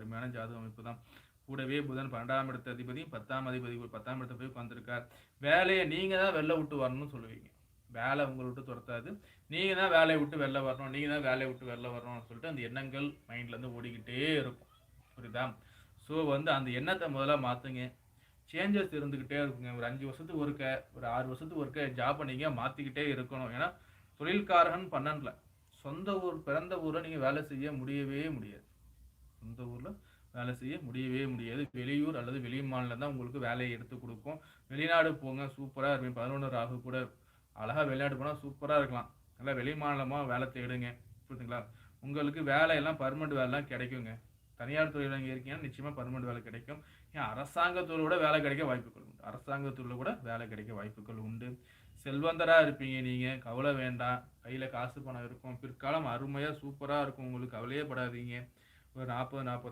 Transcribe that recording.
அருமையான ஜாதக அமைப்பு தான். கூடவே புதன் 12ஆம் இடத்து அதிபதி 10ஆம் அதிபதி 10ஆம் இடத்துல போய் உட்காந்துருக்கார். வேலையை நீங்க தான் வெளில விட்டு வரணும்னு சொல்லுவீங்க. வேலை உங்களை விட்டு துரத்தாது. நீங்க தான் வேலையை விட்டு வெளில வரணும், நீங்க தான் வேலையை விட்டு வெளில வரணும்னு சொல்லிட்டு அந்த எண்ணங்கள் மைண்ட்லேருந்து ஓடிக்கிட்டே இருக்கும். புரியுதா? ஸோ அந்த எண்ணத்தை முதல்ல மாற்றுங்க. சேஞ்சஸ் இருந்துக்கிட்டே இருக்குங்க. ஒரு 5 வருஷத்துக்கு ஒருக்க, ஒரு 6 வருஷத்துக்கு ஒருக்க ஜாப்பை நீங்கள் மாற்றிக்கிட்டே இருக்கணும். ஏன்னா தொழில்காரகன் 12ல சொந்த ஊர் பிறந்த ஊரில் நீங்கள் வேலை செய்ய முடியவே முடியாது. சொந்த ஊரில் வேலை செய்ய முடியவே முடியாது. வெளியூர் அல்லது வெளி மாநிலம் தான் உங்களுக்கு வேலையை எடுத்து கொடுக்கும். வெளிநாடு போங்க, சூப்பராக இருப்பீங்க. 11 ராகு கூட அழகாக வெளிநாடு போனால் சூப்பராக இருக்கலாம். நல்லா வெளி மாநிலமாக வேலை தேடுங்க. புரியுதுங்களா? உங்களுக்கு வேலையெல்லாம் பர்மனெண்ட் வேலைலாம் கிடைக்குங்க. தனியார் துறையில் இங்கே இருக்கீங்கன்னா நிச்சயமாக பர்மனெண்ட் வேலை கிடைக்கும். ஏன் அரசாங்கத்தில் கூட வேலை கிடைக்க வாய்ப்புகள் உண்டு. அரசாங்கத்தில் கூட வேலை கிடைக்க வாய்ப்புகள் உண்டு. செல்வந்தராக இருப்பீங்க நீங்கள், கவலை வேண்டாம். கையில் காசு பணம் இருக்கும். பிற்காலம் அருமையாக சூப்பராக இருக்கும். உங்களுக்கு கவலையே படாதீங்க. ஒரு 40